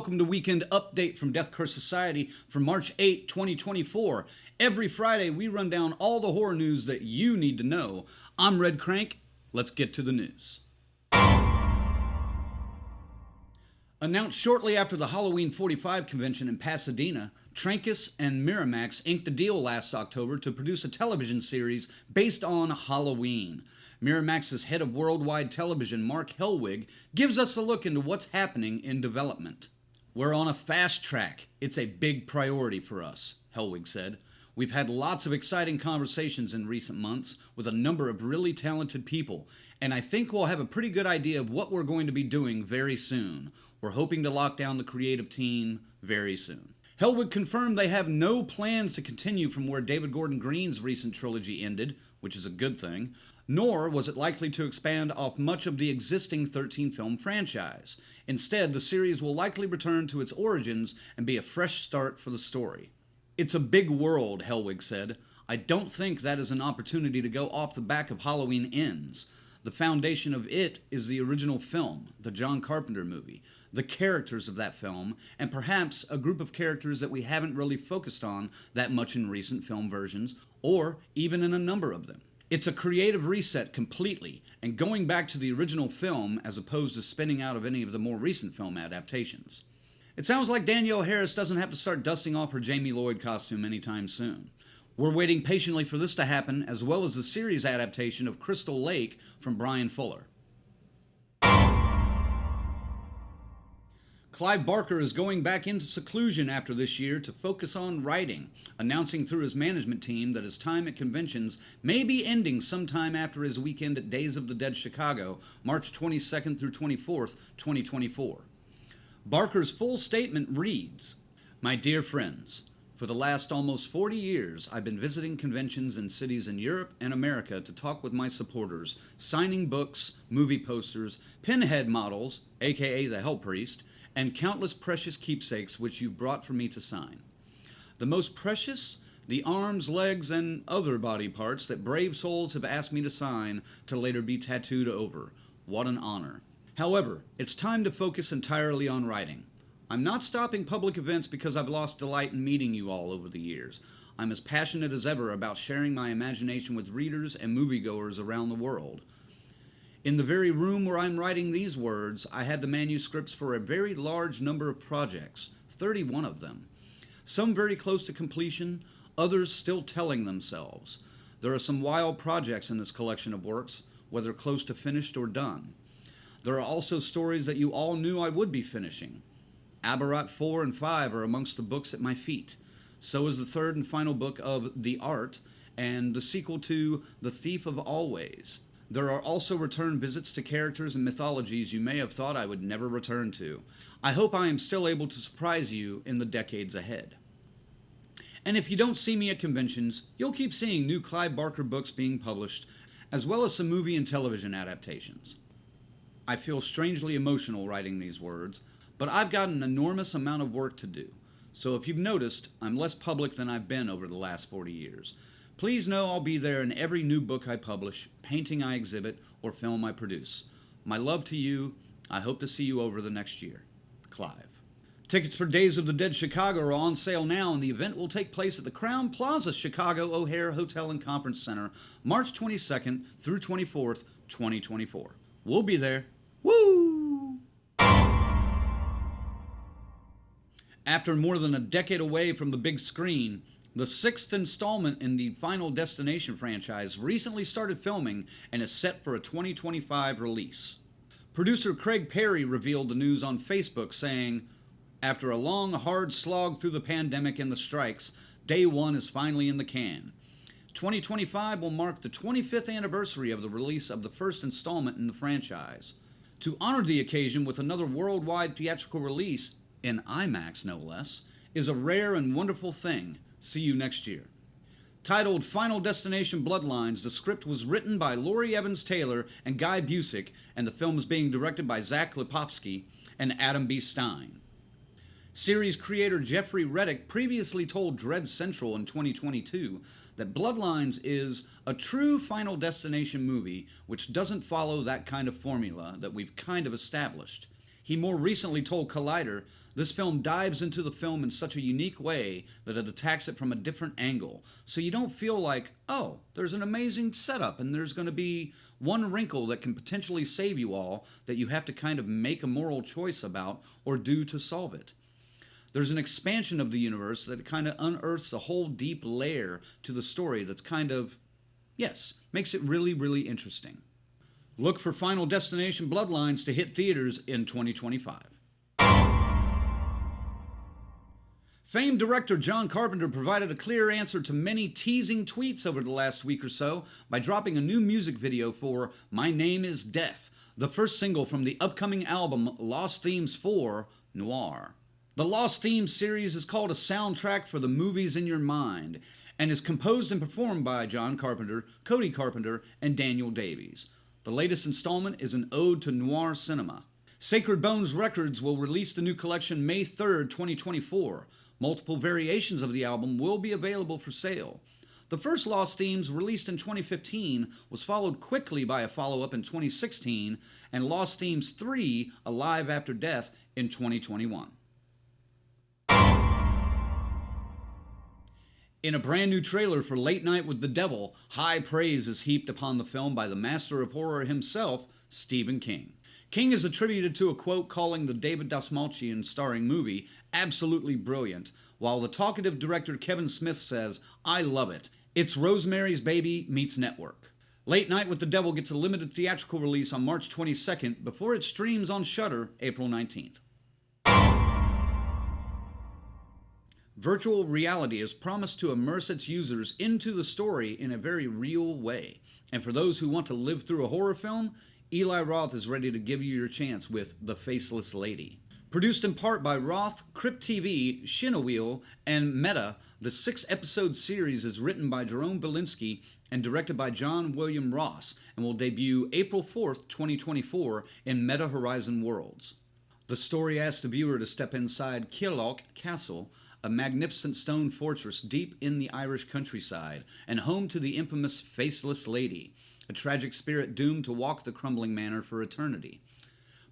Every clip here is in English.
welcome to Weekend Update from Death Curse Society for March 8, 2024. Every Friday, we run down all the horror news that you need to know. I'm Red Crank. Let's get to the news. Announced shortly after the Halloween 45 convention in Pasadena, Trancas and Miramax inked a deal last October to produce a television series based on Halloween. Miramax's head of worldwide television, Mark Helwig, gives us a look into what's happening in development. "We're on a fast track. It's a big priority for us," Helwig said. "We've had lots of exciting conversations in recent months with a number of really talented people, and I think we'll have a pretty good idea of what we're going to be doing very soon. We're hoping to lock down the creative team very soon." Helwig confirmed they have no plans to continue from where David Gordon Green's recent trilogy ended, which is a good thing, nor was it likely to expand off much of the existing 13-film franchise. Instead, the series will likely return to its origins and be a fresh start for the story. "It's a big world," Helwig said. "I don't think that is an opportunity to go off the back of Halloween Ends. The foundation of it is the original film, the John Carpenter movie, the characters of that film, and perhaps a group of characters that we haven't really focused on that much in recent film versions, or even in a number of them. It's a creative reset completely, and going back to the original film as opposed to spinning out of any of the more recent film adaptations." It sounds like Danielle Harris doesn't have to start dusting off her Jamie Lloyd costume anytime soon. We're waiting patiently for this to happen, as well as the series adaptation of Crystal Lake from Brian Fuller. Clive Barker is going back into seclusion after this year to focus on writing, announcing through his management team that his time at conventions may be ending sometime after his weekend at Days of the Dead Chicago, March 22nd through 24th, 2024. Barker's full statement reads, "My dear friends, for the last almost 40 years, I've been visiting conventions in cities in Europe and America to talk with my supporters, signing books, movie posters, pinhead models, aka the Hell Priest, and countless precious keepsakes which you've brought for me to sign. The most precious, the arms, legs, and other body parts that brave souls have asked me to sign to later be tattooed over. What an honor. However, it's time to focus entirely on writing. I'm not stopping public events because I've lost delight in meeting you all over the years. I'm as passionate as ever about sharing my imagination with readers and moviegoers around the world. In the very room where I'm writing these words, I have the manuscripts for a very large number of projects, 31 of them. Some very close to completion, others still telling themselves. There are some wild projects in this collection of works, whether close to finished or done. There are also stories that you all knew I would be finishing. Aberrat 4 and 5 are amongst the books at my feet. So is the third and final book of The Art, and the sequel to The Thief of Always. There are also return visits to characters and mythologies you may have thought I would never return to. I hope I am still able to surprise you in the decades ahead. And if you don't see me at conventions, you'll keep seeing new Clive Barker books being published, as well as some movie and television adaptations." I feel strangely emotional writing these words, but I've got an enormous amount of work to do. So if you've noticed, I'm less public than I've been over the last 40 years. Please know I'll be there in every new book I publish, painting I exhibit, or film I produce. My love to you. I hope to see you over the next year. Clive. Tickets for Days of the Dead Chicago are on sale now, and the event will take place at the Crowne Plaza Chicago O'Hare Hotel and Conference Center, March 22nd through 24th, 2024. We'll be there. Woo! After more than a decade away from the big screen, the sixth installment in the Final Destination franchise recently started filming and is set for a 2025 release. Producer Craig Perry revealed the news on Facebook, saying, "After a long, hard slog through the pandemic and the strikes, day one is finally in the can. 2025 will mark the 25th anniversary of the release of the first installment in the franchise. To honor the occasion with another worldwide theatrical release, in IMAX no less, is a rare and wonderful thing. See you next year." Titled Final Destination Bloodlines, the script was written by Laurie Evans Taylor and Guy Busick, and the film is being directed by Zach Lipovsky and Adam B. Stein. Series creator Jeffrey Reddick previously told Dread Central in 2022 that Bloodlines is a true Final Destination movie which doesn't follow that kind of formula that we've kind of established. He more recently told Collider, "This film dives into the film in such a unique way that it attacks it from a different angle. So you don't feel like, oh, there's an amazing setup and there's going to be one wrinkle that can potentially save you all that you have to kind of make a moral choice about or do to solve it. There's an expansion of the universe that kind of unearths a whole deep layer to the story that's kind of, yes, makes it really, really interesting." Look for Final Destination Bloodlines to hit theaters in 2025. Famed director John Carpenter provided a clear answer to many teasing tweets over the last week or so by dropping a new music video for My Name is Death, the first single from the upcoming album Lost Themes 4, Noir. The Lost Themes series is called a soundtrack for the movies in your mind and is composed and performed by John Carpenter, Cody Carpenter, and Daniel Davies. The latest installment is an ode to noir cinema. Sacred Bones Records will release the new collection May 3rd, 2024. Multiple variations of the album will be available for sale. The first Lost Themes, released in 2015, was followed quickly by a follow-up in 2016, and Lost Themes 3, Alive After Death, in 2021. In a brand new trailer for Late Night with the Devil, high praise is heaped upon the film by the master of horror himself, Stephen King. King is attributed to a quote calling the David Dastmalchian starring movie absolutely brilliant, while the talkative director Kevin Smith says, "I love it. It's Rosemary's Baby meets Network." Late Night with the Devil gets a limited theatrical release on March 22nd before it streams on Shudder April 19th. Virtual reality is promised to immerse its users into the story in a very real way. And for those who want to live through a horror film, Eli Roth is ready to give you your chance with The Faceless Lady. Produced in part by Roth, Crypt TV, Shinawheel, and Meta, the 6-episode series is written by Jerome Belinsky and directed by John William Ross and will debut April 4th, 2024 in Meta Horizon Worlds. The story asks the viewer to step inside Killock Castle, a magnificent stone fortress deep in the Irish countryside, and home to the infamous Faceless Lady, a tragic spirit doomed to walk the crumbling manor for eternity.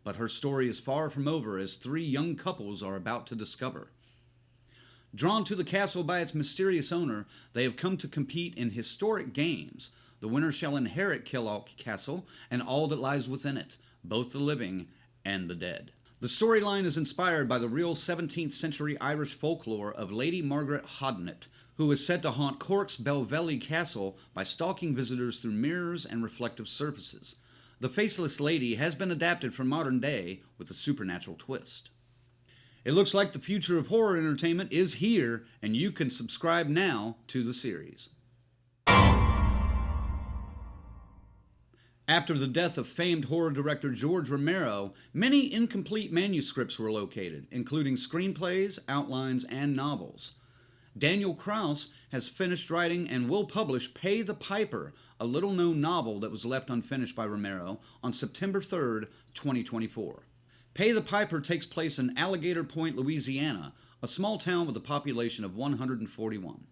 But her story is far from over, as 3 young couples are about to discover. Drawn to the castle by its mysterious owner, they have come to compete in historic games. The winner shall inherit Killock Castle and all that lies within it, both the living and the dead. The storyline is inspired by the real 17th century Irish folklore of Lady Margaret Hodnett, who is said to haunt Cork's Belvelly Castle by stalking visitors through mirrors and reflective surfaces. The Faceless Lady has been adapted for modern day with a supernatural twist. It looks like the future of horror entertainment is here, and you can subscribe now to the series. After the death of famed horror director George Romero, many incomplete manuscripts were located, including screenplays, outlines, and novels. Daniel Kraus has finished writing and will publish Pay the Piper, a little-known novel that was left unfinished by Romero, on September 3rd, 2024. Pay the Piper takes place in Alligator Point, Louisiana, a small town with a population of 141.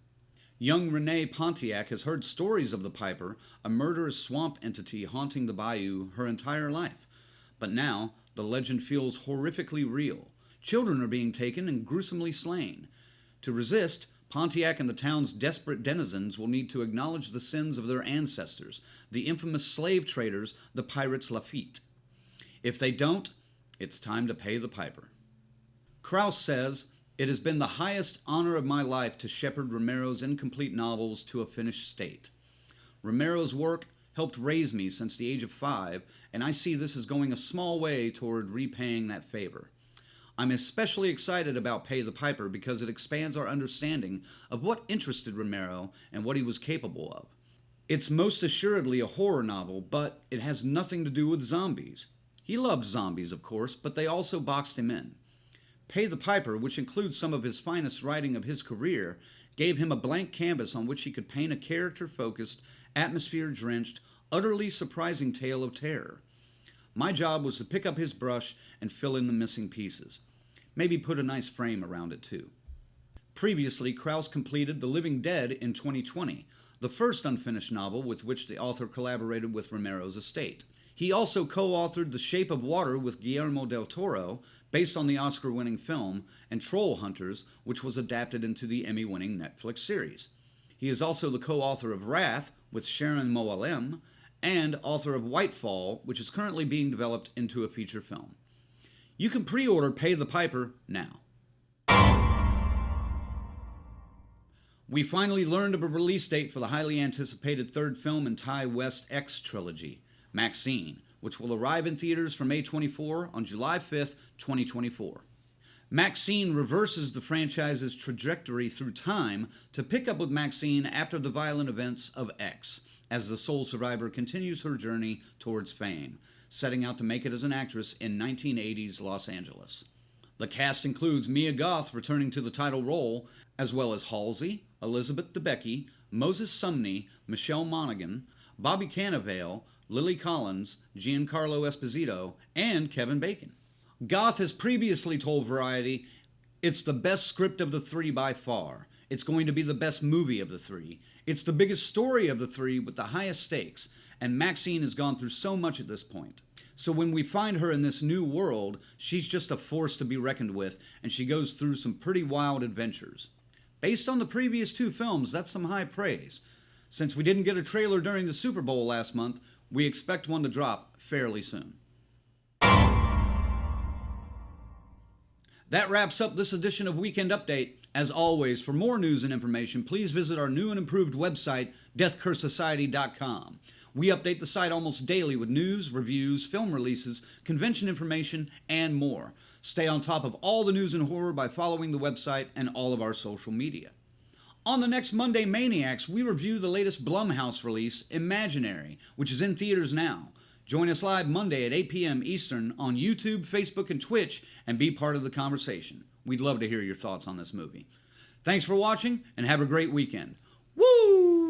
Young Renee Pontiac has heard stories of the Piper, a murderous swamp entity haunting the bayou, her entire life. But now, the legend feels horrifically real. Children are being taken and gruesomely slain. To resist, Pontiac and the town's desperate denizens will need to acknowledge the sins of their ancestors, the infamous slave traders, the pirates Lafitte. If they don't, it's time to pay the piper. Kraus says, "It has been the highest honor of my life to shepherd Romero's incomplete novels to a finished state. Romero's work helped raise me since the age of 5, and I see this as going a small way toward repaying that favor. I'm especially excited about Pay the Piper because it expands our understanding of what interested Romero and what he was capable of. It's most assuredly a horror novel, but it has nothing to do with zombies. He loved zombies, of course, but they also boxed him in. Pay the Piper, which includes some of his finest writing of his career, gave him a blank canvas on which he could paint a character-focused, atmosphere-drenched, utterly surprising tale of terror. My job was to pick up his brush and fill in the missing pieces. Maybe put a nice frame around it, too." Previously, Kraus completed The Living Dead in 2020, the first unfinished novel with which the author collaborated with Romero's estate. He also co-authored The Shape of Water with Guillermo del Toro, based on the Oscar-winning film, and Troll Hunters, which was adapted into the Emmy-winning Netflix series. He is also the co-author of Wrath with Sharon Moalem, and author of Whitefall, which is currently being developed into a feature film. You can pre-order Pay the Piper now. We finally learned of a release date for the highly anticipated third film in Ti West X trilogy, MaXXXine, which will arrive in theaters from May 24 on July 5th, 2024. MaXXXine reverses the franchise's trajectory through time to pick up with MaXXXine after the violent events of X, as the sole survivor continues her journey towards fame, setting out to make it as an actress in 1980s Los Angeles. The cast includes Mia Goth returning to the title role, as well as Halsey, Elizabeth Debicki, Moses Sumney, Michelle Monaghan, Bobby Cannavale, Lily Collins, Giancarlo Esposito, and Kevin Bacon. Goth has previously told Variety, "It's the best script of the three by far. It's going to be the best movie of the three. It's the biggest story of the three with the highest stakes, and MaXXXine has gone through so much at this point. So when we find her in this new world, she's just a force to be reckoned with, and she goes through some pretty wild adventures." Based on the previous two films, that's some high praise. Since we didn't get a trailer during the Super Bowl last month, we expect one to drop fairly soon. That wraps up this edition of Weekend Update. As always, for more news and information, please visit our new and improved website, deathcursesociety.com. We update the site almost daily with news, reviews, film releases, convention information, and more. Stay on top of all the news and horror by following the website and all of our social media. On the next Monday Maniacs, we review the latest Blumhouse release, Imaginary, which is in theaters now. Join us live Monday at 8 p.m. Eastern on YouTube, Facebook, and Twitch, and be part of the conversation. We'd love to hear your thoughts on this movie. Thanks for watching, and have a great weekend. Woo!